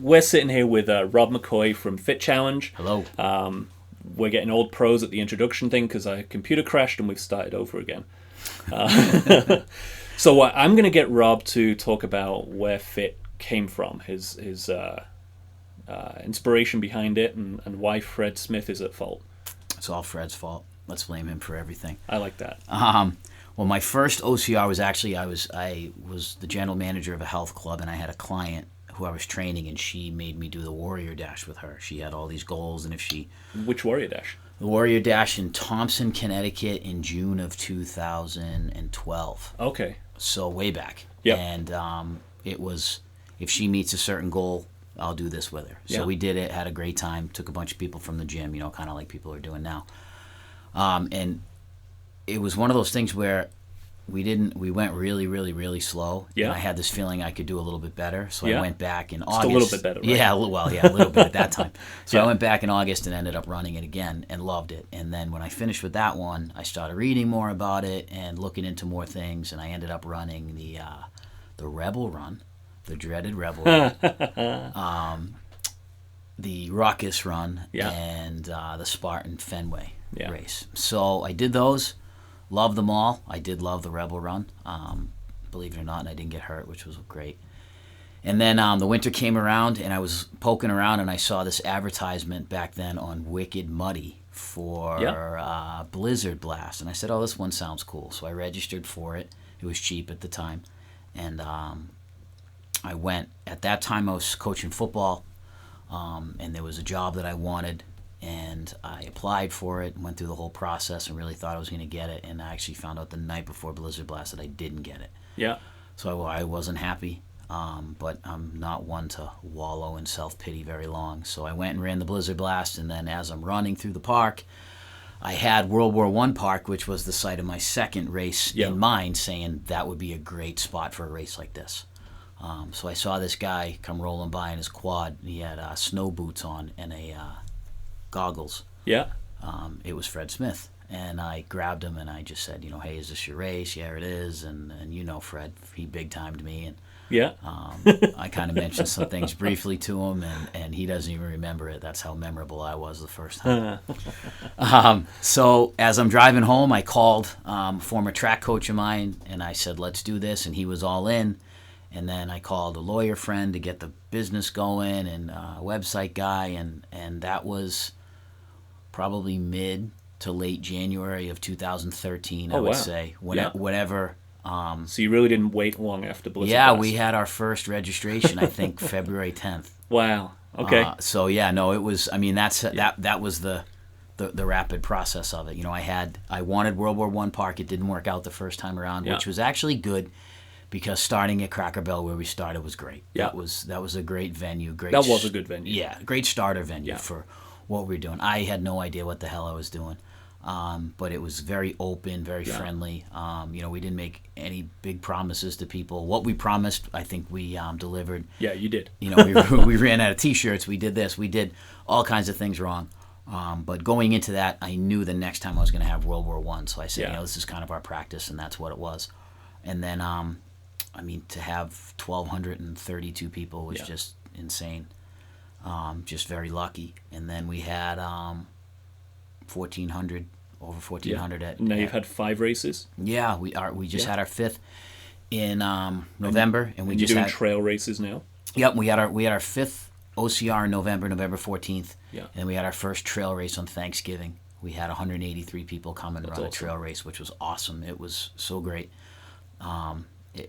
we're sitting here with Robb McCoy from Fit Challenge. Hello. We're getting old pros at the introduction thing because our computer crashed and we've started over again. So I'm going to get Rob to talk about where Fit came from, his inspiration behind it, and why Fred Smith is at fault. It's all Fred's fault. Let's blame him for everything. I like that. Well, my first OCR was actually I was the general manager of a health club, and I had a client who I was training, and she made me do the Warrior Dash with her. She had all these goals, and if she... Which Warrior Dash? The Warrior Dash in Thompson, Connecticut in June of 2012. Okay. So way back. Yeah. And it was, if she meets a certain goal, I'll do this with her. So we did it, had a great time, took a bunch of people from the gym, kind of like people are doing now. And it was one of those things where we went really, really, really slow. Yeah. And I had this feeling I could do a little bit better. So I went back in August. Just a little bit better, right? Yeah, a little bit at that time. So I went back in August and ended up running it again and loved it. And then when I finished with that one, I started reading more about it and looking into more things. And I ended up running the Rebel Run, the dreaded Rebel Run, the Ruckus Run, and the Spartan Fenway race. So I did those. Loved them all. I did love the Rebel Run, believe it or not, and I didn't get hurt, which was great. And then the winter came around, and I was poking around, and I saw this advertisement back then on Wicked Muddy for Blizzard Blast. And I said, oh, this one sounds cool. So I registered for it. It was cheap at the time. And I went. At that time, I was coaching football, and there was a job that I wanted. And I applied for it and went through the whole process and really thought I was going to get it. And I actually found out the night before Blizzard Blast that I didn't get it. Yeah. So I wasn't happy, but I'm not one to wallow in self-pity very long. So I went and ran the Blizzard Blast, and then as I'm running through the park, I had World War I Park, which was the site of my second race, in mind, saying that would be a great spot for a race like this. So I saw this guy come rolling by in his quad. He had snow boots on and goggles. Yeah. It was Fred Smith, and I grabbed him and I just said, hey, is this your race? Yeah, it is. And Fred, he big timed me, and I kind of mentioned some things briefly to him, and he doesn't even remember it. That's how memorable I was the first time. So as I'm driving home, I called a former track coach of mine, and I said, let's do this, and he was all in. And then I called a lawyer friend to get the business going, and a website guy, and that was probably mid to late January of 2013, I would say. Whatever. So you really didn't wait long after Blizzard Yeah, Blast. we had our first registration, I think, February 10th. Wow. Okay. It was. I mean, that was the rapid process of it. I wanted World War I Park. It didn't work out the first time around, which was actually good. Because starting at Cracker Barrel where we started was great. Yeah. That was a great venue. That was a good venue. Yeah, great starter venue for what we were doing. I had no idea what the hell I was doing, but it was very open, very friendly. We didn't make any big promises to people. What we promised, I think we delivered. Yeah, you did. We ran out of T-shirts. We did this. We did all kinds of things wrong. But going into that, I knew the next time I was going to have World War I. So I said, this is kind of our practice, and that's what it was. And then... to have 1,232 people was just insane. Just very lucky. And then we had 1,400, over 1,400 at... Now you've had 5 races? Yeah, we just had our 5th in November. And you're doing trail races now? Yep, we had our 5th OCR in November 14th. Yeah. And then we had our first trail race on Thanksgiving. We had 183 people come and run a trail race, which was awesome. It was so great.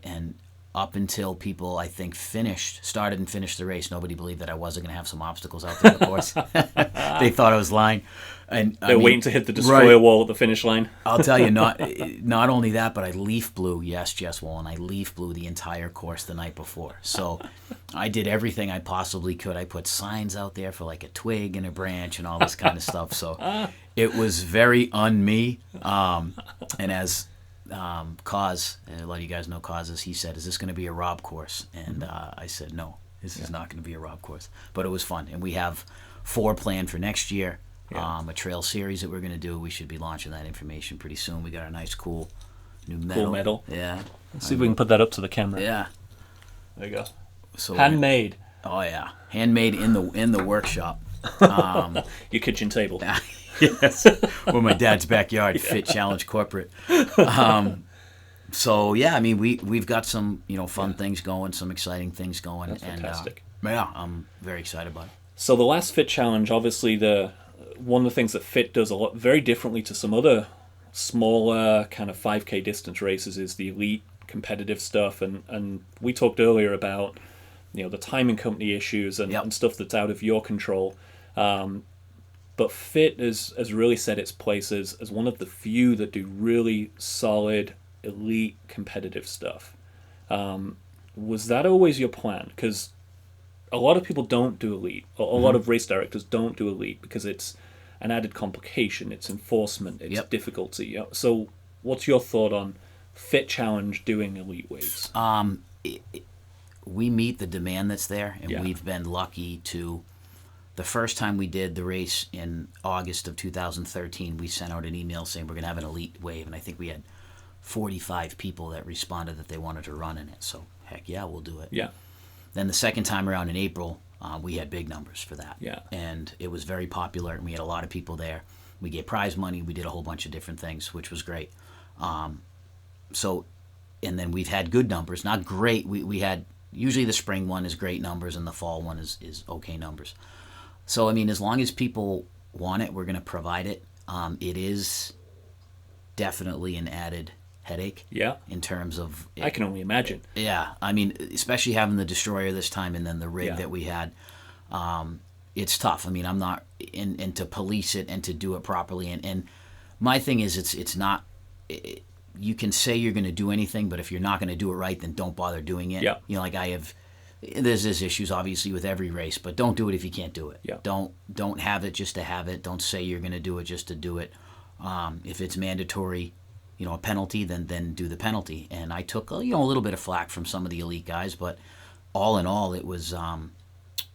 And up until people, I think, started and finished the race, nobody believed that I wasn't going to have some obstacles out there, of course. They thought I was lying. And They're waiting to hit the destroyer wall at the finish line. I'll tell you, not only that, but I leaf blew, Jess Wallen, I leaf blew the entire course the night before. So I did everything I possibly could. I put signs out there for like a twig and a branch and all this kind of stuff. So it was very un-me. And as... Cause, and a lot of you guys know Cause, he said, is this going to be a Robb course? And I said, no, this is not going to be a Robb course. But it was fun. And we have 4 planned for next year, a trail series that we're going to do. We should be launching that information pretty soon. We got a nice, cool new medal. Cool medal. Yeah. Let's see if we can put that up to the camera. Yeah. There you go. So handmade. Oh yeah, handmade in the workshop. Your kitchen table. Yes, or my dad's backyard. Fit Challenge Corporate. So yeah, I mean we've got some fun things going, some exciting things going. That's fantastic. Yeah, I'm very excited about it. So the last Fit Challenge, obviously one of the things that Fit does a lot very differently to some other smaller kind of 5K distance races is the elite competitive stuff, and we talked earlier about the timing company issues and stuff that's out of your control. But Fit has really set its place as one of the few that do really solid, elite, competitive stuff. Was that always your plan? Because a lot of people don't do elite. A lot of race directors don't do elite because it's an added complication. It's enforcement. It's difficulty. So what's your thought on Fit Challenge doing elite waves? We meet the demand that's there, and we've been lucky to... The first time we did the race in August of 2013, we sent out an email saying we're going to have an elite wave, and I think we had 45 people that responded that they wanted to run in it. So, heck yeah, we'll do it. Yeah. Then the second time around in April, we had big numbers for that. Yeah. And it was very popular, and we had a lot of people there. We gave prize money. We did a whole bunch of different things, which was great. And then we've had good numbers. Not great. We had... Usually the spring one is great numbers, and the fall one is okay numbers. So, I mean, as long as people want it, we're going to provide it. It is definitely an added headache. Yeah. In terms of... I can only imagine. Yeah. I mean, especially having the Destroyer this time and then the rig that we had. It's tough. I mean, I'm not... And to police it and to do it properly. And my thing is, it's not... You can say you're going to do anything, but if you're not going to do it right, then don't bother doing it. Yeah. Like I have... There's issues obviously with every race, but don't do it if you can't do it. Yeah. Don't have it just to have it. Don't say you're going to do it just to do it. If it's mandatory, a penalty, then do the penalty. And I took a little bit of flack from some of the elite guys, but all in all, it was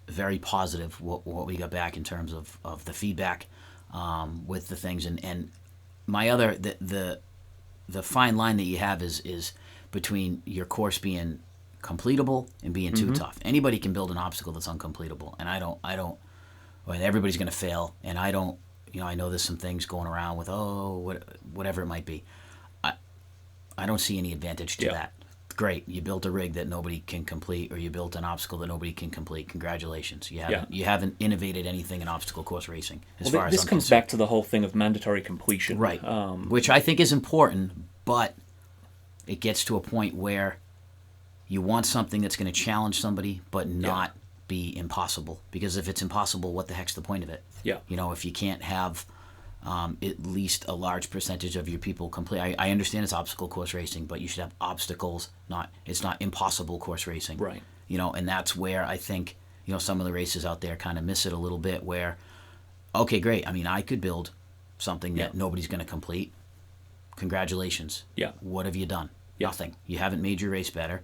very positive what we got back in terms of the feedback with the things. And my other the fine line that you have is between your course being completable and being too tough. Anybody can build an obstacle that's uncompletable, and I don't. Well, everybody's going to fail, and I don't. I know there's some things going around with whatever it might be. I don't see any advantage to that. Great, you built a rig that nobody can complete, or you built an obstacle that nobody can complete. Congratulations, you haven't innovated anything in obstacle course racing. This comes back to the whole thing of mandatory completion, right? Which I think is important, but it gets to a point where you want something that's going to challenge somebody, but not be impossible. Because if it's impossible, what the heck's the point of it? Yeah. If you can't have at least a large percentage of your people complete. I understand it's obstacle course racing, but you should have obstacles. It's not impossible course racing. Right. And that's where I think some of the races out there kind of miss it a little bit. Where, okay, great. I mean, I could build something that nobody's going to complete. Congratulations. Yeah. What have you done? Yeah. Nothing. You haven't made your race better.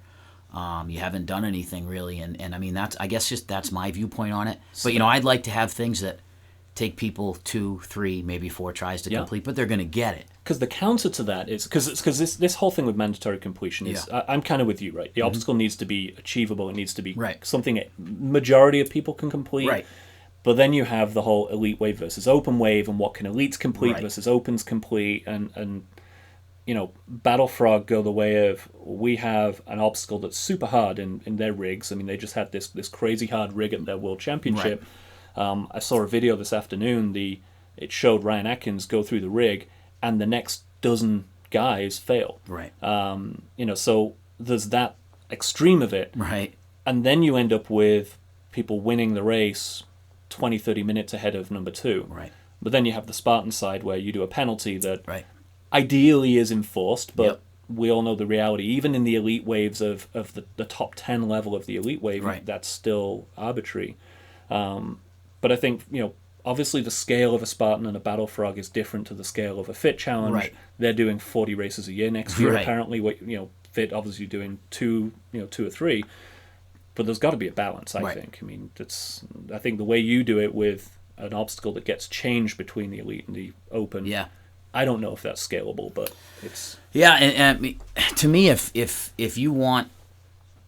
You haven't done anything really, and I mean that's my viewpoint on it. But I'd like to have things that take people 2, 3, maybe 4 tries to complete, but they're going to get it. Because the counter to that is because this whole thing with mandatory completion is I'm kind of with you, right? The obstacle needs to be achievable. It needs to be something a majority of people can complete. Right. But then you have the whole elite wave versus open wave, and what can elites complete versus opens complete, and Bonefrog go the way of, we have an obstacle that's super hard in their rigs. I mean, they just had this crazy hard rig at their world championship. Right. I saw a video this afternoon. It showed Ryan Atkins go through the rig, and the next dozen guys fail. Right. So there's that extreme of it. Right. And then you end up with people winning the race 20, 30 minutes ahead of number 2. Right. But then you have the Spartan side where you do a penalty that ideally is enforced, but we all know the reality. Even in the elite waves of the top 10 level of the elite wave, that's still arbitrary. But I think, obviously the scale of a Spartan and a Bonefrog is different to the scale of a Fit Challenge. Right. They're doing 40 races a year next year, apparently. Fit obviously doing 2 or 3. But there's got to be a balance, I think. I mean, I think the way you do it with an obstacle that gets changed between the elite and the open. Yeah. I don't know if that's scalable, but it's... Yeah, and to me, if you want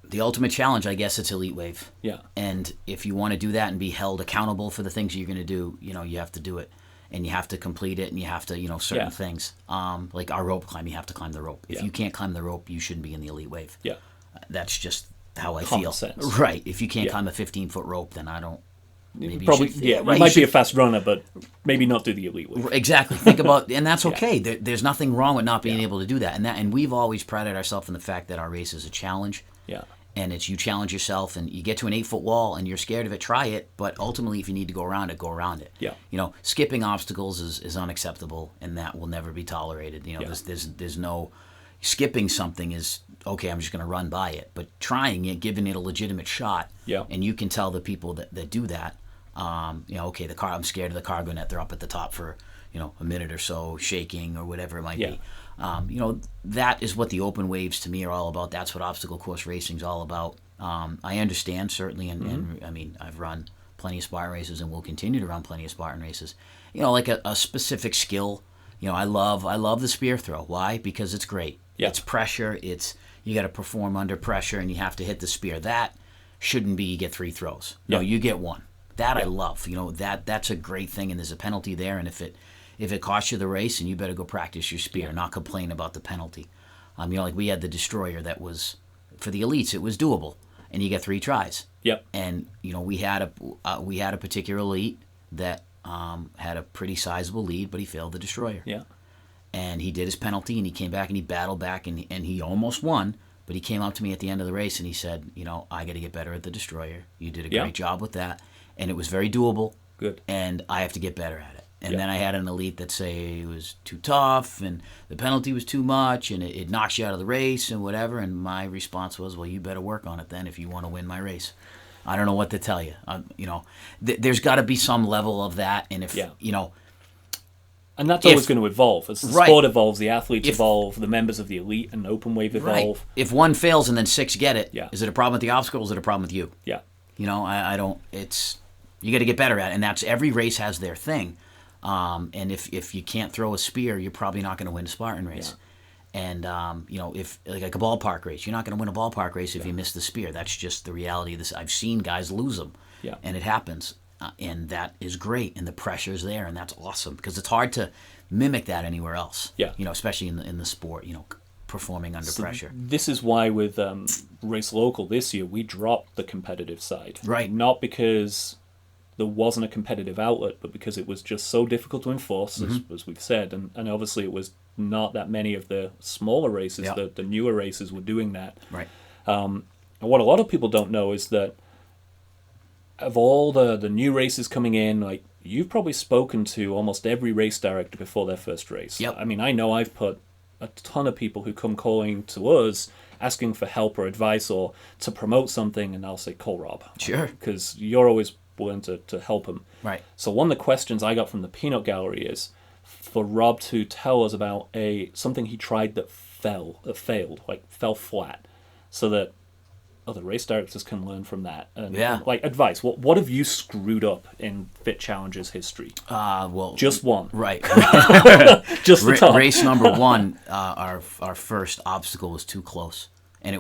The ultimate challenge, I guess, it's elite wave. Yeah. And if you want to do that and be held accountable for the things you're going to do, you have to do it. And you have to complete it, and you have to, certain things. Like our rope climb, you have to climb the rope. If you can't climb the rope, you shouldn't be in the elite wave. Yeah. That's just how I Common feel. sense. Right. If you can't climb a 15-foot rope, then I don't. Maybe Probably, you should, you right, might be a fast runner, but maybe not do the elite wave. Exactly. Think about, and that's okay. There's nothing wrong with not being able to do that. And we've always prided ourselves in the fact that our race is a challenge. Yeah. And it's you challenge yourself, and you get to an 8-foot wall, and you're scared of it. Try it, but ultimately, if you need to go around it, go around it. Yeah. Skipping obstacles is unacceptable, and that will never be tolerated. There's no skipping something is okay. I'm just going to run by it, but trying it, giving it a legitimate shot. Yeah. And you can tell the people that do that. Okay, the car. I'm scared of the cargo net. They're up at the top for a minute or so, shaking or whatever it might be. That is what the open waves to me are all about. That's what obstacle course racing is all about. I understand certainly, and I mean, I've run plenty of Spartan races and will continue to run plenty of Spartan races. Like a specific skill. I love the spear throw. Why? Because it's great. Yeah. It's pressure. You got to perform under pressure, and you have to hit the spear. That shouldn't be you get 3 throws. No, you get 1. That I love. That's a great thing, and there's a penalty there. And if it costs you the race, and you better go practice your spear, not complain about the penalty. Like we had the destroyer that was for the elites. It was doable, and you get 3 tries. Yep. And we had a particular elite that had a pretty sizable lead, but he failed the destroyer. Yeah. And he did his penalty, and he came back and he battled back, and he almost won. But he came up to me at the end of the race, and he said, I got to get better at the destroyer. You did a great job with that. And it was very doable. Good. And I have to get better at it. And then I had an elite that say it was too tough, and the penalty was too much, and it knocks you out of the race and whatever. And my response was, well, you better work on it then if you want to win my race. I don't know what to tell you. There's got to be some level of that. And if, And that's always going to evolve. As the sport evolves, the athletes evolve, the members of the elite and open wave evolve. Right. If 1 fails and then 6 get it, is it a problem with the obstacle or is it a problem with you? Yeah. I don't, you got to get better at it. And that's, every race has their thing. And if you can't throw a spear, you're probably not going to win a Spartan race. Yeah. And, if like a ballpark race, you're not going to win a ballpark race if you miss the spear. That's just the reality of this. I've seen guys lose them. Yeah. And it happens. And that is great. And the pressure's there. And that's awesome because it's hard to mimic that anywhere else. Yeah. Especially in the sport, performing under pressure. This is why with Race Local this year, we dropped the competitive side. Right. Not because there wasn't a competitive outlet, but because it was just so difficult to enforce, as we've said. And obviously it was not that many of the smaller races, the newer races were doing that. Right. And what a lot of people don't know is that of all the new races coming in, like you've probably spoken to almost every race director before their first race. Yep. I mean, I know I've put a ton of people who come calling to us asking for help or advice or to promote something, and I'll say, call Rob. Sure. Because you're always willing to help them. Right. So one of the questions I got from the peanut gallery is for Rob to tell us about something he tried that failed, like fell flat, so that other race directors can learn from that. And like advice. What have you screwed up in Fit Challenges history? Well, just one. Right. Just the top. Race number 1, our first obstacle was too close, and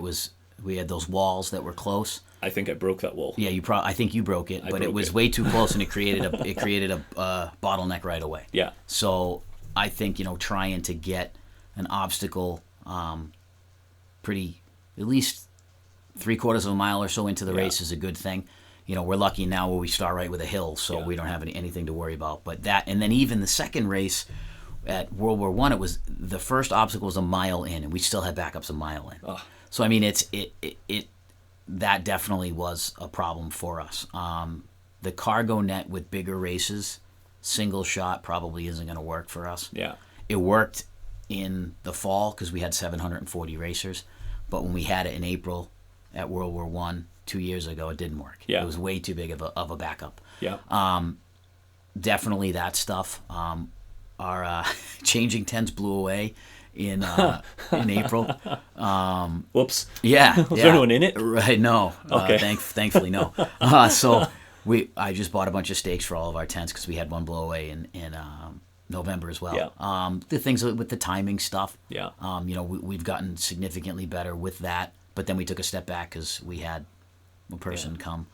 we had those walls that were close. I think I broke that wall. Yeah, I think you broke it, but it was way too close, and it created a bottleneck right away. Yeah. So I think trying to get an obstacle pretty at least 3/4 of a mile or so into the race is a good thing. We're lucky now where we start right with a hill, so we don't have anything to worry about. But that, and then even the second race at World War I, it was the first obstacle was a mile in, and we still had backups a mile in. Oh. So I mean, that definitely was a problem for us. The cargo net with bigger races, single shot probably isn't going to work for us. Yeah. It worked in the fall because we had 740 racers, but when we had it in April at World War I 2 years ago, it didn't work. Yeah. It was way too big of a backup. Yeah. Definitely that stuff. Our changing tents blew away in April. Whoops. Yeah. Was there anyone in it? Right. No. Okay. Thankfully, no. So I just bought a bunch of stakes for all of our tents because we had one blow away in November as well. Yeah. The things with the timing stuff. Yeah. We've gotten significantly better with that. But then we took a step back because we had a person come,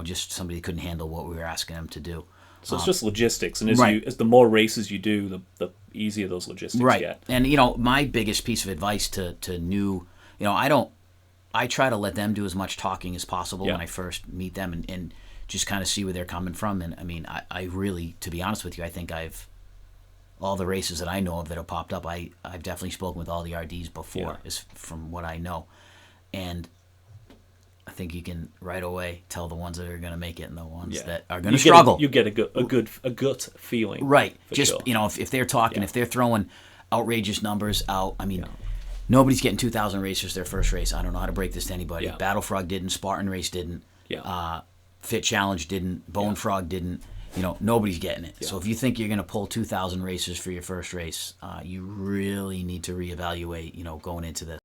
just somebody that couldn't handle what we were asking them to do. So it's just logistics, and right. as the more races you do, the easier those logistics get. And my biggest piece of advice to new, I try to let them do as much talking as possible when I first meet them, and just kind of see where they're coming from. And I mean, I really, to be honest with you, I think all the races that I know of that have popped up, I've definitely spoken with all the RDs before, from what I know, and I think you can right away tell the ones that are going to make it and the ones that are going to struggle. You get a gut feeling, right? Just if they're talking, if they're throwing outrageous numbers out, I mean, nobody's getting 2,000 racers their first race. I don't know how to break this to anybody. Yeah. Bonefrog didn't. Spartan Race didn't. Yeah. Fit Challenge didn't. Bonefrog didn't. Nobody's getting it. Yeah. So if you think you're going to pull 2,000 racers for your first race, you really need to reevaluate. Going into this.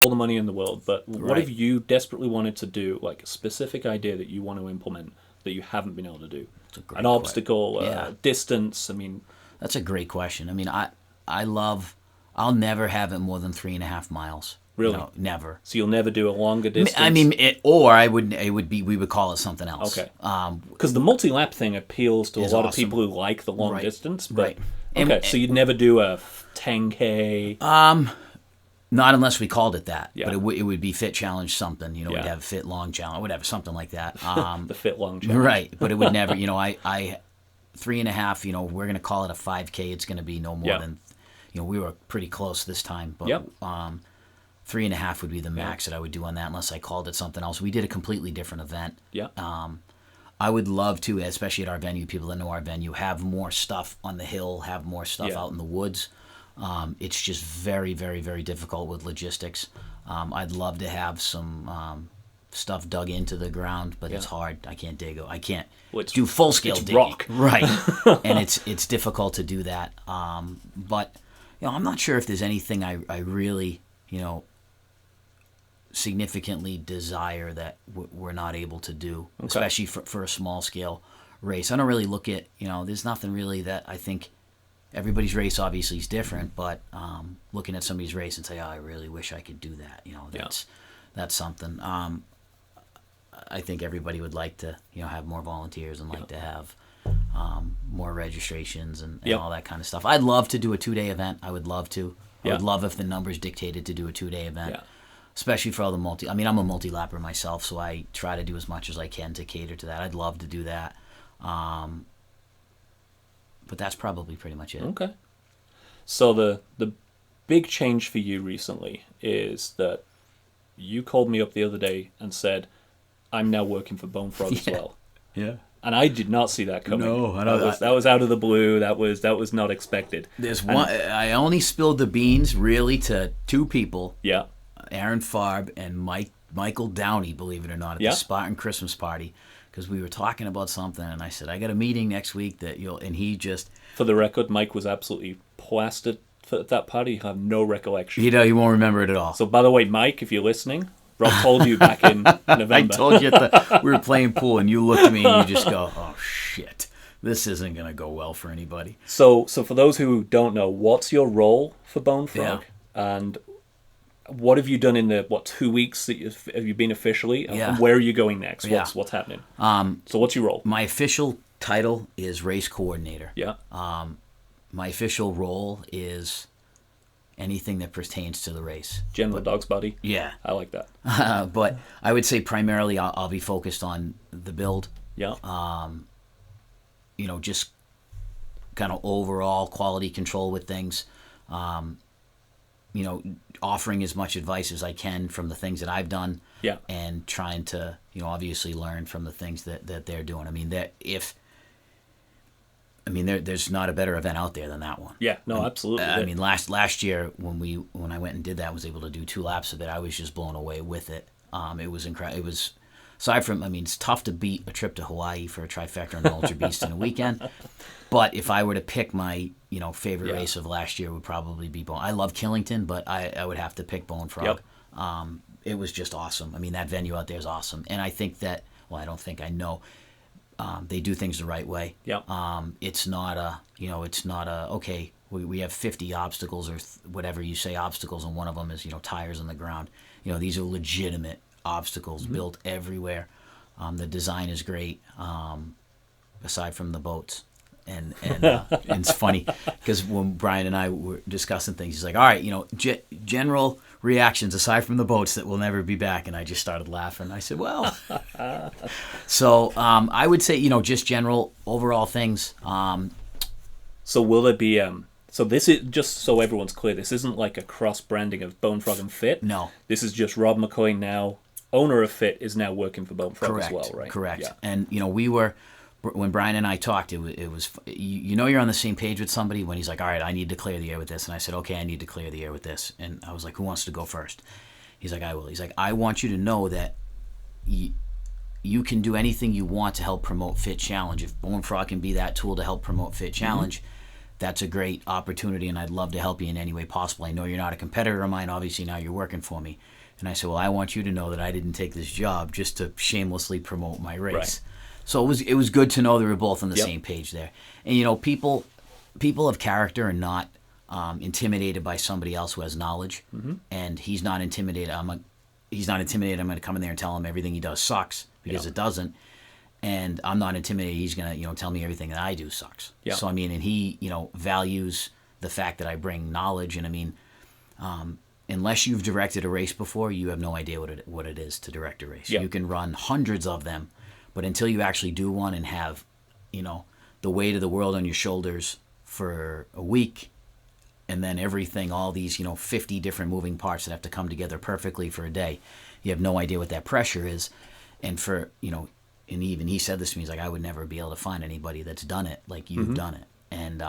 All the money in the world, but what if you desperately wanted to do, like, a specific idea that you want to implement that you haven't been able to do? An obstacle, distance. I mean, that's a great question. I mean, I'll never have it more than 3.5 miles. Really? Never. So you'll never do a longer distance? I mean, we would call it something else. Okay. Because the multi-lap thing appeals to a lot of people who like the long distance. But, okay, so you'd never do a 10K? Not unless we called it that, but it would be Fit Challenge something. We'd have Fit Long Challenge, whatever, something like that. The Fit Long Challenge, right? But it would never. I 3.5. We're gonna call it a 5K. It's gonna be no more than. We were pretty close this time, but 3.5 would be the max that I would do on that, unless I called it something else. We did a completely different event. Yeah. I would love to, especially at our venue, people that know our venue, have more stuff on the hill, have more stuff out in the woods. It's just very, very, very difficult with logistics. I'd love to have some stuff dug into the ground, but it's hard. I can't dig. I can't do full scale digging. Rock, right? And it's difficult to do that. But I'm not sure if there's anything I really significantly desire that we're not able to do, especially for a small scale race. I don't really look at there's nothing really that I think. Everybody's race obviously is different, but looking at somebody's race and say, "Oh, I really wish I could do that." That's something. I think everybody would like to, have more volunteers and like to have more registrations and all that kind of stuff. I'd love to do a 2-day event. I would love to. I would love if the numbers dictated to do a 2-day event, especially for all the I mean, I'm a multi-lapper myself, so I try to do as much as I can to cater to that. I'd love to do that. But that's probably pretty much it. Okay. So the big change for you recently is that you called me up the other day and said, "I'm now working for Bonefrog as well." Yeah. And I did not see that coming. No, I know that was out of the blue. That was not expected. There's one. I only spilled the beans really to 2 people. Yeah. Aaron Farb and Michael Downey, believe it or not, at the Spartan Christmas party. Because we were talking about something, and I said, I got a meeting next week and he just... For the record, Mike was absolutely plastered at that party. You have no recollection. He won't remember it at all. So, by the way, Mike, if you're listening, Rob told you back in November. I told you we were playing pool, and you looked at me and you just go, oh, shit. This isn't going to go well for anybody. So for those who don't know, what's your role for Bonefrog? Yeah. And... what have you done in the 2 weeks that have you been officially? And where are you going next? What's happening? So what's your role? My official title is race coordinator. Yeah. My official role is anything that pertains to the race. General dog's body. Yeah. I like that. But I would say primarily I'll be focused on the build. Yeah. Just kind of overall quality control with things. Offering as much advice as I can from the things that I've done, and trying to, obviously learn from the things that they're doing. I mean, there's not a better event out there than that one. Yeah, no, absolutely. I mean, last year when I went and did that, was able to do 2 laps of it. I was just blown away with it. It was incredible. It was, aside from, I mean, it's tough to beat a trip to Hawaii for a trifecta and an Ultra Beast in a weekend. But if I were to pick my, favorite race of last year, would probably be I love Killington, but I would have to pick Bonefrog. Yep. It was just awesome. I mean, that venue out there is awesome. And I think that, I know, they do things the right way. Yep. It's not okay, we have 50 obstacles or whatever you say obstacles, and one of them is, tires on the ground. These are legitimate obstacles built everywhere. The design is great, aside from the boats. And it's funny because when Brian and I were discussing things, he's like, all right, general reactions aside from the boats that will never be back. And I just started laughing. I said, well, so I would say, just general overall things. So will there be, so this is, just so everyone's clear, this isn't like a cross-branding of Bonefrog and Fit. No. This is just Robb McCoy now, owner of Fit, is now working for Bonefrog as well, right? Correct. Yeah. And, we were, when Brian and I talked, it was you're on the same page with somebody when he's like, all right, I need to clear the air with this. And I said, okay, I need to clear the air with this. And I was like, who wants to go first? He's like, I will. He's like, I want you to know that you can do anything you want to help promote Fit Challenge. If Bonefrog can be that tool to help promote Fit Challenge, that's a great opportunity, and I'd love to help you in any way possible. I know you're not a competitor of mine. Obviously, now you're working for me. And I said, well, I want you to know that I didn't take this job just to shamelessly promote my race. Right. So it was good to know they were both on the same page there. And, people of character are not intimidated by somebody else who has knowledge. And he's not intimidated. He's not intimidated. I'm going to come in there and tell him everything he does sucks, because it doesn't. And I'm not intimidated. He's going to, tell me everything that I do sucks. Yeah. So, and he, values the fact that I bring knowledge. And, unless you've directed a race before, you have no idea what it is to direct a race. Yeah. You can run hundreds of them, but until you actually do one and have, the weight of the world on your shoulders for a week, and then everything, all these, 50 different moving parts that have to come together perfectly for a day, you have no idea what that pressure is. And for, and even he said this to me, he's like, I would never be able to find anybody that's done it like you've done it. And,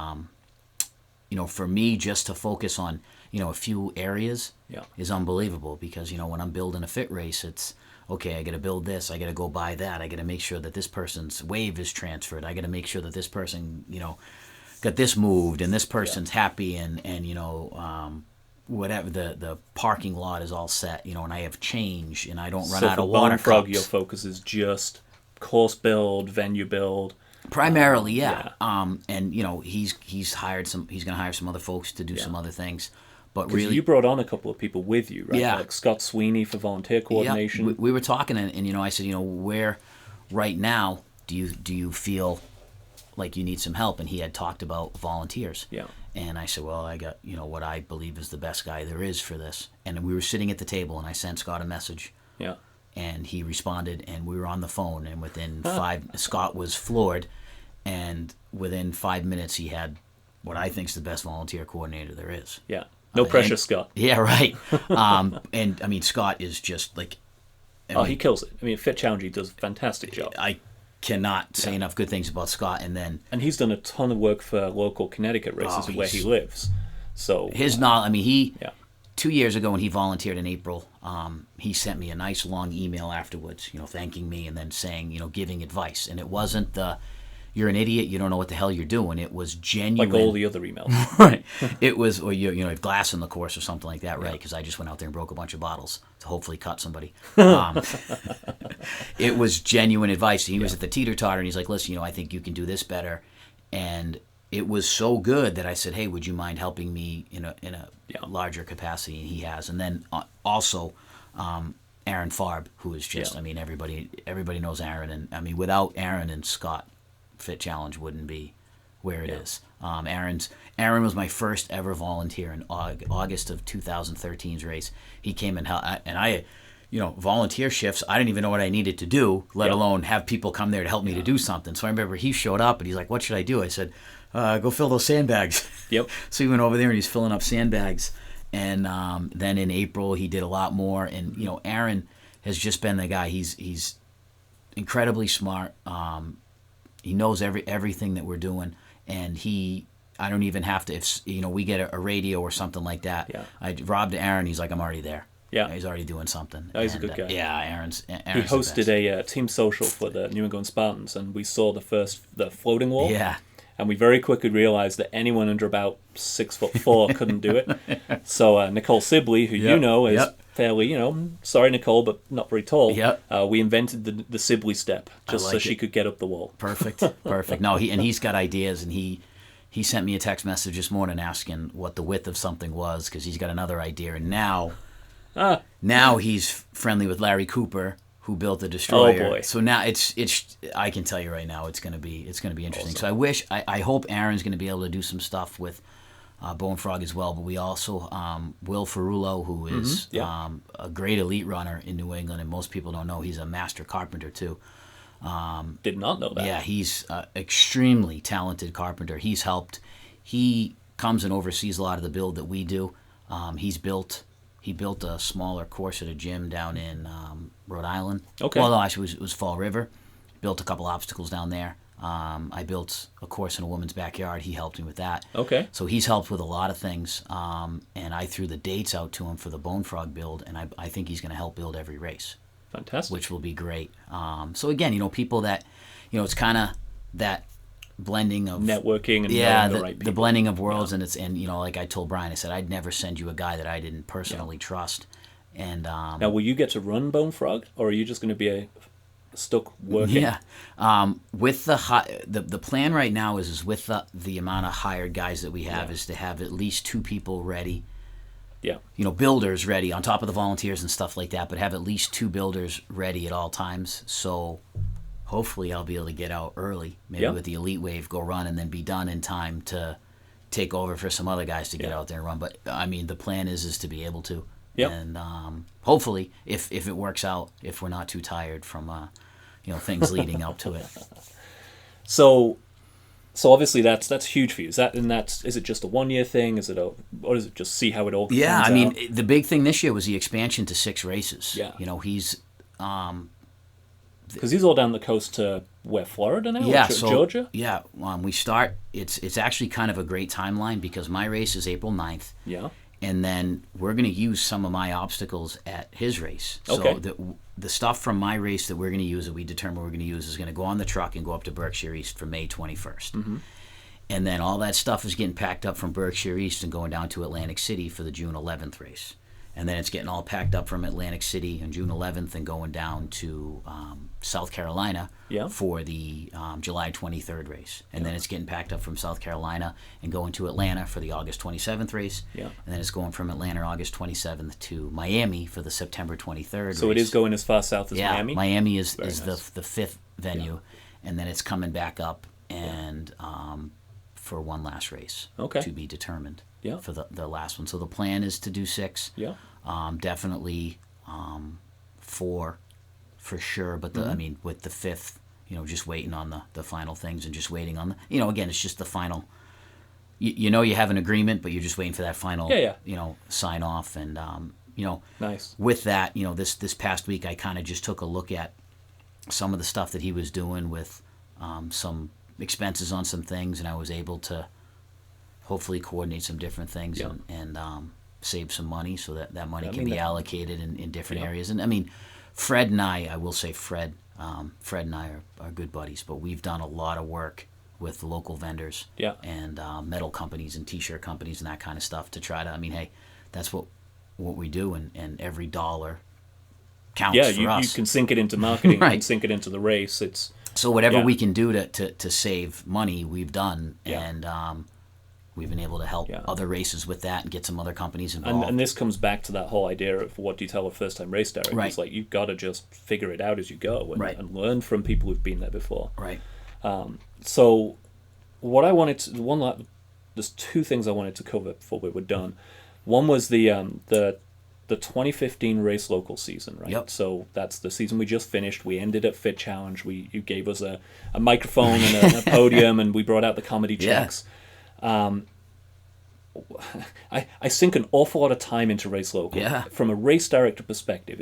for me, just to focus on, a few areas is unbelievable, because, when I'm building a fit race, it's, okay, I got to build this, I got to go buy that, I got to make sure that this person's wave is transferred, I got to make sure that this person, got this moved, and this person's happy, and whatever, the parking lot is all set, and I have change, and I don't run out of water cups. Your focus is just course build, venue build. Primarily, yeah. And he's hired he's going to hire some other folks to do some other things. But really, you brought on a couple of people with you, right? Yeah. Like Scott Sweeney for volunteer coordination. Yeah. We were talking, and I said, where right now do you feel like you need some help? And he had talked about volunteers. Yeah. And I said, well, I got what I believe is the best guy there is for this. And we were sitting at the table, and I sent Scott a message. Yeah. And he responded, and we were on the phone, and within Scott was floored, and within 5 minutes he had what I think is the best volunteer coordinator there is. Yeah. No pressure, Scott. Yeah, right. And I mean, Scott is just like... he kills it. I mean, Fit Challenge, he does a fantastic job. I cannot say enough good things about Scott. And he's done a ton of work for local Connecticut races where he lives. So his knowledge, I mean, 2 years ago when he volunteered in April, he sent me a nice long email afterwards, thanking me, and then saying, giving advice. And it wasn't the, you're an idiot, you don't know what the hell you're doing. It was genuine. Like all the other emails. Right. It was, or you have glass in the course or something like that, right? Because I just went out there and broke a bunch of bottles to hopefully cut somebody. It was genuine advice. He was at the teeter-totter, and he's like, listen, I think you can do this better. And it was so good that I said, hey, would you mind helping me in a larger capacity? And he has. And then also Aaron Farb, who is just, I mean, everybody knows Aaron. And I mean, without Aaron and Scott, Fit Challenge wouldn't be where it is. Aaron was my first ever volunteer in August of 2013's race. He came and I volunteer shifts, I didn't even know what I needed to do, let alone have people come there to help me to do something. So I remember he showed up and he's like, what should I do? I said, go fill those sandbags. Yep. So he went over there and he's filling up sandbags. And then in April he did a lot more. And Aaron has just been the guy. He's incredibly smart. He knows everything that we're doing, and I don't even have to, if we get a radio or something like that. Yeah. Rob to Aaron, he's like, I'm already there. Yeah. He's already doing something. Oh, he's a good guy. Yeah, Aaron's He hosted hosted a team social for the New England Spartans, and we saw the floating wall. Yeah. And we very quickly realized that anyone under about 6'4" couldn't do it. So Nicole Sibley, who you know is fairly, sorry Nicole, but not very tall. Yep. We invented the Sibley step just so she could get up the wall. Perfect. No, he's got ideas, and he sent me a text message this morning asking what the width of something was because he's got another idea, and now he's friendly with Larry Cooper, who built the destroyer. Oh boy! So now it's I can tell you right now it's gonna be interesting. Awesome. So I hope Aaron's gonna be able to do some stuff with Bonefrog as well. But we also Will Ferrulo, who is a great elite runner in New England, and most people don't know he's a master carpenter too. Did not know that. Yeah, he's extremely talented carpenter. He's helped. He comes and oversees a lot of the build that we do. He built a smaller course at a gym down in Rhode Island. Okay. Well, no, actually, it was Fall River. Built a couple obstacles down there. I built a course in a woman's backyard. He helped me with that. Okay. So he's helped with a lot of things. And I threw the dates out to him for the Bonefrog build, and I think he's going to help build every race. Fantastic. Which will be great. So again, people that, it's kind of that blending of networking and knowing the right people. The blending of worlds, and like I told Brian, I said I'd never send you a guy that I didn't personally trust. And now, will you get to run Bonefrog, or are you just going to be stuck working? Yeah, with the plan right now is with the amount of hired guys that we have is to have at least 2 people ready. Yeah, builders ready on top of the volunteers and stuff like that, but have at least 2 builders ready at all times. So hopefully I'll be able to get out early, maybe with the Elite Wave, go run, and then be done in time to take over for some other guys to get out there and run. But I mean, the plan is to be able to. Yep. And hopefully, if it works out, if we're not too tired from things leading up to it. So obviously that's huge for you. Is it just a 1-year thing? Or is it just see how it all comes out? I mean, the big thing this year was the expansion to 6 races. Yeah. He's because he's all down the coast to where, Florida now? Yeah, Georgia? Yeah, we start, it's actually kind of a great timeline because my race is April 9th. Yeah. And then we're going to use some of my obstacles at his race. Okay. So the stuff from my race that we're going to use, that we determine we're going to use, is going to go on the truck and go up to Berkshire East for May 21st. Mm-hmm. And then all that stuff is getting packed up from Berkshire East and going down to Atlantic City for the June 11th race. And then it's getting all packed up from Atlantic City on June 11th and going down to South Carolina for the July 23rd race. And then it's getting packed up from South Carolina and going to Atlanta for the August 27th race. Yeah. And then it's going from Atlanta August 27th to Miami for the September 23rd race. So it is going as far south as Miami? Yeah, Miami is nice. the 5th venue. Yeah. And then it's coming back up and for one last race to be determined. Yeah. For the last one. So the plan is to do 6. Yeah. Definitely 4 for sure. But I mean, with the 5th, just waiting on the final things and just waiting on again, it's just the final. You have an agreement, but you're just waiting for that final. Sign off and Nice. With that, this past week, I kind of just took a look at some of the stuff that he was doing with some expenses on some things, and I was able to hopefully coordinate some different things and save some money so that money can be allocated in different areas. And I mean, Fred and I will say Fred and I are good buddies, but we've done a lot of work with local vendors and metal companies and T-shirt companies and that kind of stuff to try to, hey, that's what we do, and every dollar counts for us. You can sink it into marketing, right. You can sink it into the race. So whatever we can do to save money, we've done, and we've been able to help other races with that and get some other companies involved. And this comes back to that whole idea of what do you tell a first-time race director? Right. It's like you've got to just figure it out as you go and learn from people who've been there before. Right. So what I wanted to... there's 2 things I wanted to cover before we were done. One was the 2015 race local season, right? Yep. So that's the season we just finished. We ended at Fit Challenge. You gave us a microphone and a podium, and we brought out the comedy checks. I sink an awful lot of time into race local. Yeah. From a race director perspective,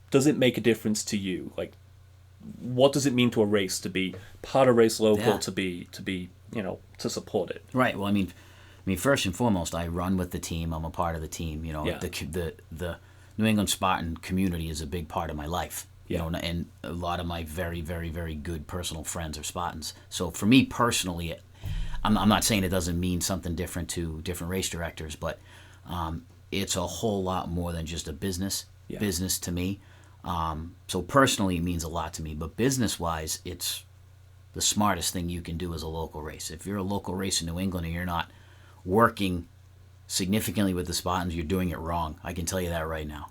does it make a difference to you? Like, what does it mean to a race to be part of race local, to be to support it? Right. Well, I mean, first and foremost, I run with the team. I'm a part of the team. The New England Spartan community is a big part of my life. Yeah. You know, and a lot of my very, very, very good personal friends are Spahtens. So for me personally, I'm not saying it doesn't mean something different to different race directors, but it's a whole lot more than just a business to me. So personally, it means a lot to me. But business-wise, it's the smartest thing you can do as a local race. If you're a local race in New England and you're not working significantly with the Spahtens, you're doing it wrong. I can tell you that right now.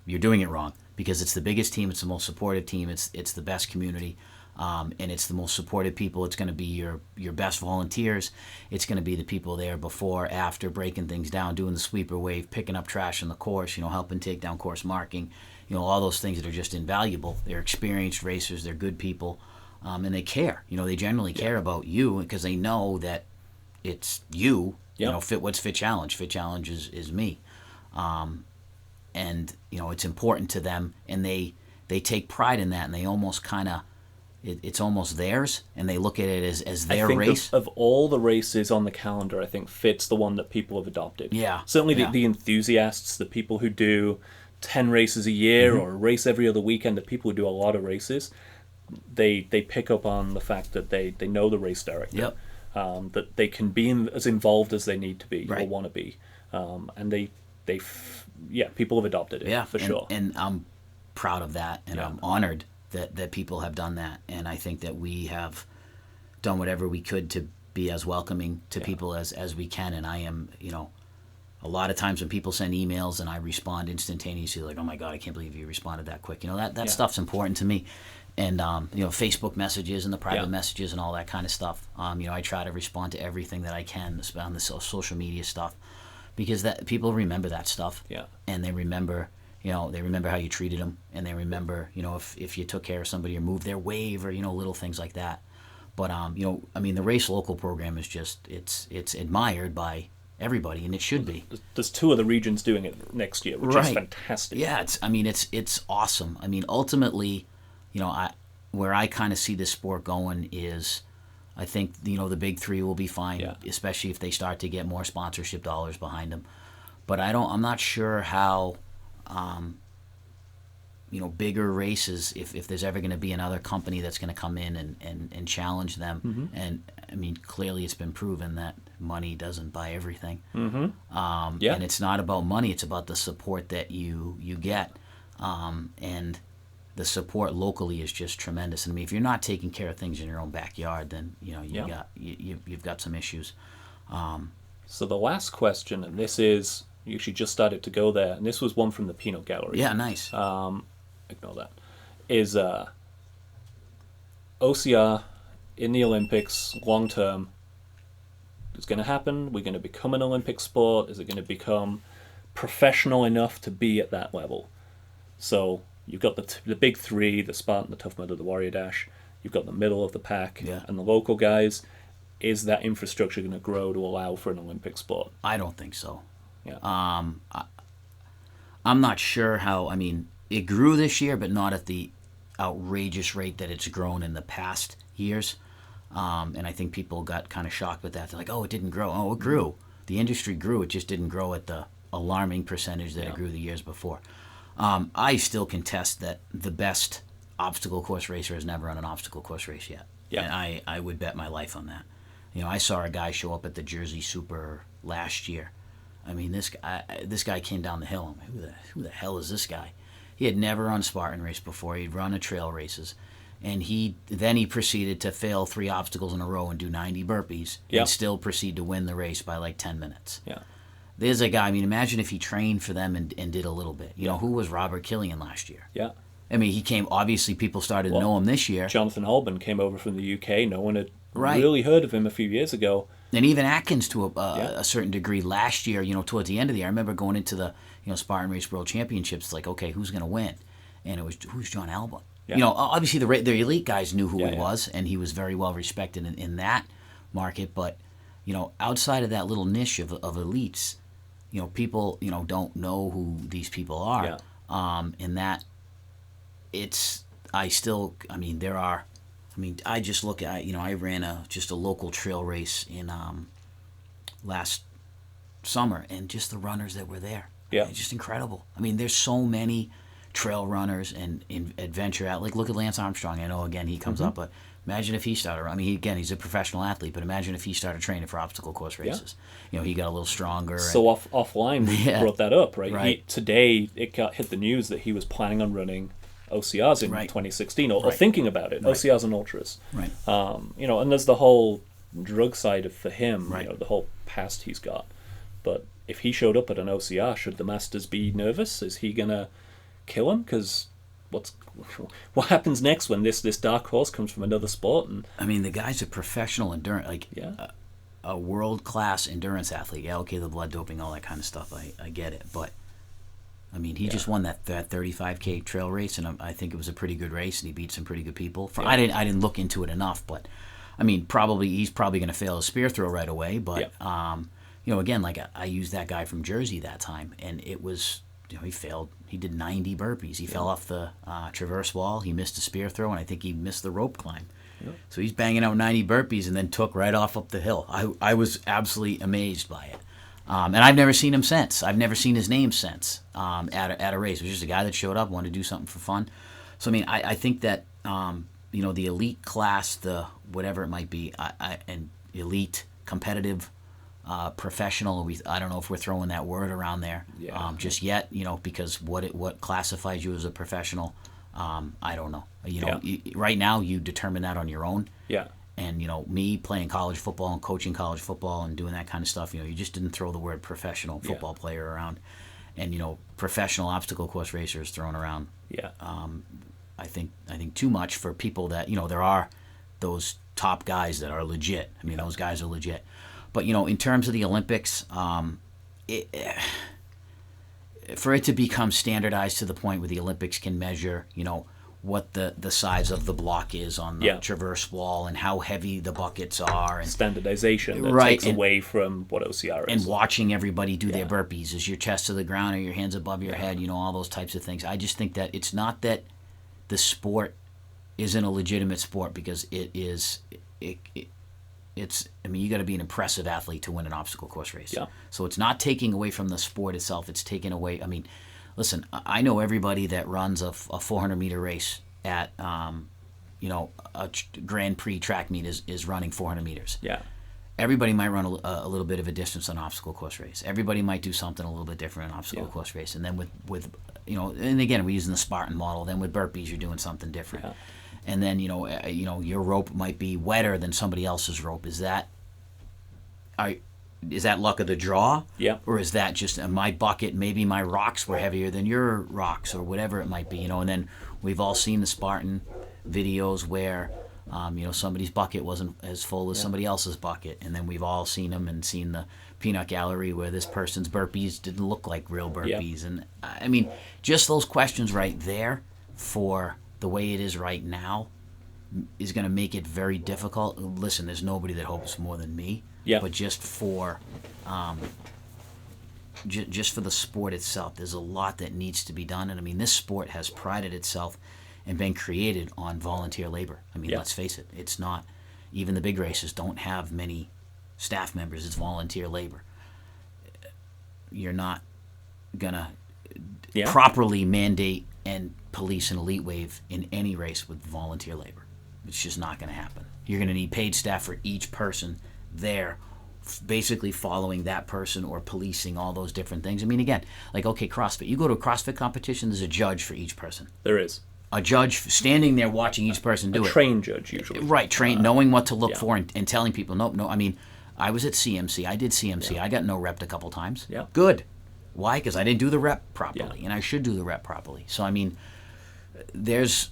You're doing it wrong because it's the biggest team. It's the most supportive team. It's the best community. And it's the most supportive people. It's going to be your best volunteers. It's going to be the people there before, after, breaking things down, doing the sweeper wave, picking up trash on the course, helping take down course marking, all those things that are just invaluable. They're experienced racers. They're good people, and they care. They generally care about you because they know that it's you. What's Fit Challenge? Fit Challenge is me, and it's important to them, and they take pride in that, and they almost kind of. It's almost theirs, and they look at it as their race. Of all the races on the calendar, I think Fit's the one that people have adopted. Yeah. Certainly the enthusiasts, the people who do 10 races a year or a race every other weekend, the people who do a lot of races, they pick up on the fact that they know the race director, that they can be as involved as they need to be or want to be. And people have adopted it, for sure. And I'm proud of that, and I'm honored that people have done that, and I think that we have done whatever we could to be as welcoming to people as we can. And I am, a lot of times when people send emails and I respond instantaneously, like, oh my God, I can't believe you responded that quick. That stuff's important to me. And Facebook messages and the private messages and all that kind of stuff. I try to respond to everything that I can on the social media stuff, because that people remember that stuff. And they remember. They remember how you treated them, and they remember, if you took care of somebody or moved their wave or, little things like that. But, the Race Local program is just, it's admired by everybody, and it should be. There's 2 other regions doing it next year, which is fantastic. Yeah, it's awesome. Ultimately, where I kind of see this sport going is, I think, the big 3 will be fine, especially if they start to get more sponsorship dollars behind them. But I'm not sure how... bigger races, if there's ever going to be another company that's going to come in and challenge them. And clearly it's been proven that money doesn't buy everything. And it's not about money, it's about the support that you get. And the support locally is just tremendous. And if you're not taking care of things in your own backyard, then you've got some issues. So the last question, and this is, you actually just started to go there, and this was one from the Peanut Gallery. Yeah, nice. Ignore that. Is OCR in the Olympics long term? Is going to happen? We're going to become an Olympic sport? Is it going to become professional enough to be at that level? So you've got the big 3: the Spartan, the Tough Mudder, the Warrior Dash. You've got the middle of the pack and the local guys. Is that infrastructure going to grow to allow for an Olympic sport? I don't think so. Yeah. I'm not sure how. It grew this year, but not at the outrageous rate that it's grown in the past years. And I think people got kind of shocked with that. They're like, "Oh, it didn't grow." Oh, it grew. The industry grew. It just didn't grow at the alarming percentage that it grew the years before. I still contest that the best obstacle course racer has never run an obstacle course race yet. Yeah. And I would bet my life on that. I saw a guy show up at the Jersey Super last year. This guy came down the hill. I'm like, who the hell is this guy? He had never run Spartan race before. He'd run a trail races. And he proceeded to fail 3 obstacles in a row and do 90 burpees and still proceed to win the race by like 10 minutes. Yeah. There's a guy, imagine if he trained for them and did a little bit. Who was Robert Killian last year? Yeah. He came, obviously people started to know him this year. Jonathan Holban came over from the UK. No one had really heard of him a few years ago. And even Atkins to a certain degree last year, towards the end of the year. I remember going into the Spartan Race World Championships, like, okay, who's going to win? And it was, who's John Alba? Yeah. Obviously the elite guys knew who he was, and he was very well respected in that market. But, outside of that little niche of elites, people, don't know who these people are. Yeah. And that I just look at, I ran just a local trail race in last summer, and just the runners that were there. Yeah. It's just incredible. I mean, there's so many trail runners and adventure out. Like, look at Lance Armstrong. I know, again, he comes up, but imagine if he started. I mean, he's a professional athlete, but imagine if he started training for obstacle course races. He got a little stronger. So offline, we brought that up, right? Right. Today, it hit the news that he was planning on running OCRs in 2016, or thinking about it, OCRs and ultras. Right. And there's the whole drug side for him, Right. the whole past he's got. But if he showed up at an OCR, should the Masters be nervous? Is he gonna kill him? Because what happens next when this dark horse comes from another sport? And I mean, the guy's a professional endurance, a world-class endurance athlete. Yeah, okay, the blood doping, all that kind of stuff. I get it, but I mean, he just won that 35K trail race, and I think it was a pretty good race, and he beat some pretty good people. I didn't look into it enough, but I mean, he's probably going to fail a spear throw right away. But again, like I used that guy from Jersey that time, and it was he failed. He did 90 burpees. He fell off the traverse wall. He missed a spear throw, and I think he missed the rope climb. Yep. So he's banging out 90 burpees and then took right off up the hill. I was absolutely amazed by it. And I've never seen him since. I've never seen his name since at a race. It was just a guy that showed up, wanted to do something for fun. So, I mean, I think that, the elite class, the whatever it might be, and elite, competitive, professional, I don't know if we're throwing that word around there just yet, because what classifies you as a professional, I don't know. Right now you determine that on your own. Yeah. And, me playing college football and coaching college football and doing that kind of stuff, you just didn't throw the word professional football player around. And, professional obstacle course racers thrown around. Yeah. I think too much for people that, there are those top guys that are legit. I mean, those guys are legit. But, in terms of the Olympics, for it to become standardized to the point where the Olympics can measure, what the size of the block is on the traverse wall and how heavy the buckets are. And standardization that takes away from what OCR is. And watching everybody do their burpees. Is your chest to the ground or your hands above your head? All those types of things. I just think that it's not that the sport isn't a legitimate sport, because it is. It's. I mean, you got to be an impressive athlete to win an obstacle course race. Yeah. So it's not taking away from the sport itself. It's taking away. I mean, listen, I know everybody that runs a 400-meter race at, a Grand Prix track meet is running 400 meters. Yeah. Everybody might run a little bit of a distance on an obstacle course race. Everybody might do something a little bit different on an obstacle course race. And then with and again, we're using the Spartan model. Then with burpees, you're doing something different. Yeah. And then, your rope might be wetter than somebody else's rope. Is that luck of the draw? Yeah. Or is that just my bucket, maybe my rocks were heavier than your rocks, or whatever it might be, And then we've all seen the Spartan videos where, somebody's bucket wasn't as full as somebody else's bucket. And then we've all seen them and seen the peanut gallery where this person's burpees didn't look like real burpees. Yeah. And I mean, just those questions right there for the way it is right now is going to make it very difficult. Listen, there's nobody that hopes more than me. Yeah. But just for just for the sport itself, there's a lot that needs to be done. And I mean, this sport has prided itself and been created on volunteer labor. I mean, let's face it, it's not, even the big races don't have many staff members. It's volunteer labor. You're not going to properly mandate and police an elite wave in any race with volunteer labor. It's just not going to happen. You're going to need paid staff for each person there, basically following that person or policing all those different things. I mean, again, like, okay, CrossFit. You go to a CrossFit competition, there's a judge for each person. There is. A judge standing there watching each person do it. A trained judge, usually. Right, trained, knowing what to look for and telling people, no. I mean, I was at CMC. I did CMC. I got no rep a couple times. Yeah. Good. Why? Because I didn't do the rep properly, and I should do the rep properly. So, I mean, there's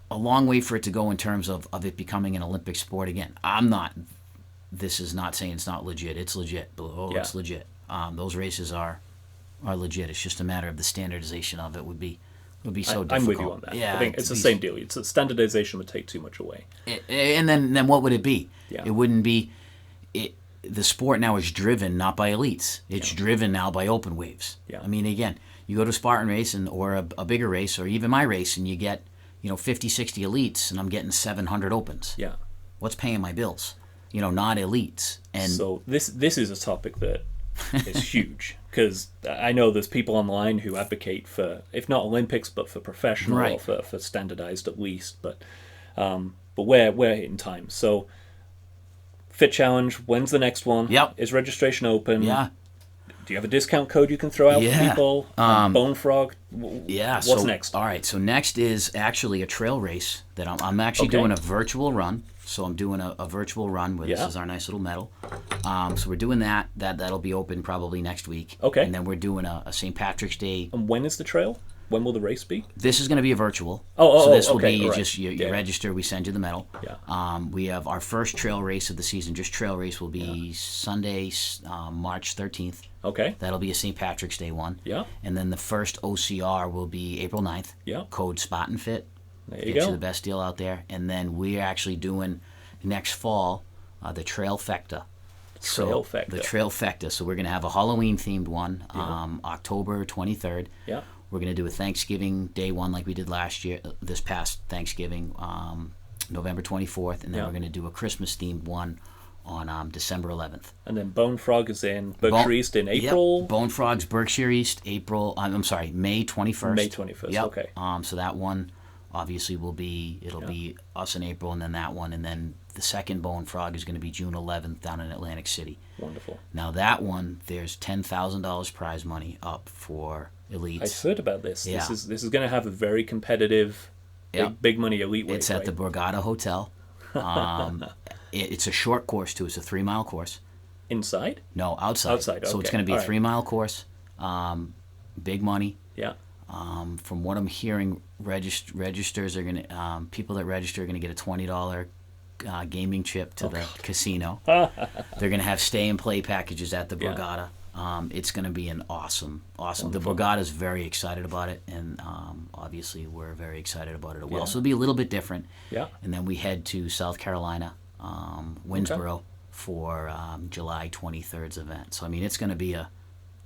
a long way for it to go in terms of it becoming an Olympic sport again. This is not saying it's not legit. It's legit. It's legit. Those races are legit. It's just a matter of the standardization of it would be so difficult. I'm with you on that. Yeah, I think it's the same deal. It's standardization would take too much away. And then what would it be? Yeah. It wouldn't be. The sport now is driven not by elites. It's driven now by open waves. Yeah. I mean, again, you go to a Spartan race or a bigger race or even my race, and you get 50, 60 elites, and I'm getting 700 opens. Yeah. What's paying my bills? Not elites. And so this is a topic that is huge, because I know there's people online who advocate for, if not Olympics, but for professional, Right. or for standardized at least. But we're hitting time. So Fit Challenge, when's the next one? Yep. Is registration open? Yeah. Do you have a discount code you can throw out for people? Bonefrog? Yeah. What's next? All right. So next is actually a trail race that I'm actually doing a virtual run. So I'm doing a virtual run where this is our nice little medal. So we're doing that. That'll be open probably next week. Okay. And then we're doing a St. Patrick's Day. And when is the trail? When will the race be? This is going to be a virtual. So this will okay, be right. just you register. We send you the medal. Yeah. We have our first trail race of the season. Just trail race will be Sunday, March 13th. Okay. That'll be a St. Patrick's Day one. Yeah. And then the first OCR will be April 9th. Yeah. Code spahtenfit. There you Get go. you the best deal out there. And then we're actually doing next fall the Trail Fecta. The Trail Fecta. So we're going to have a Halloween themed one, October 23rd. Yeah. We're going to do a Thanksgiving Day one like we did last year, this past Thanksgiving, November 24th. And then we're going to do a Christmas themed one on December 11th. And then Bonefrog is in Berkshire East in April. Yep. Bonefrog's Berkshire East, I'm sorry, May 21st. May 21st, yep. Okay. So that one obviously will be, it'll be us in April, and then that one. And then the second Bonefrog is going to be June 11th down in Atlantic City. Wonderful. Now that one, there's $10,000 prize money up for elites. I heard about this. Yeah. This is going to have a very competitive, big money elite weight. It's at the Borgata Hotel. It's a short course too. It's a 3-mile course. Inside? No, outside. Outside. Okay. So it's going to be a All right. 3-mile course. Big money. Yeah. From what I'm hearing, registers are going to people that register are going to get a $20 gaming chip to the casino. They're going to have stay and play packages at the Borgata. It's going to be an awesome. Wonderful. The Borgata is very excited about it, and obviously we're very excited about it as well. So it'll be a little bit different. Yeah. And then we head to South Carolina, Winsboro, for July 23rd's event. So I mean, it's going to be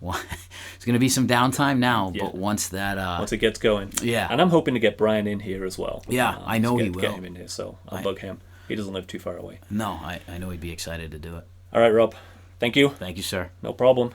it's going to be some downtime now, but once it gets going. Yeah. And I'm hoping to get Brian in here as well. Yeah, I know he will. Get him in here, so I'll bug him. He doesn't live too far away. No, I know he'd be excited to do it. All right, Rob. Thank you. Thank you, sir. No problem.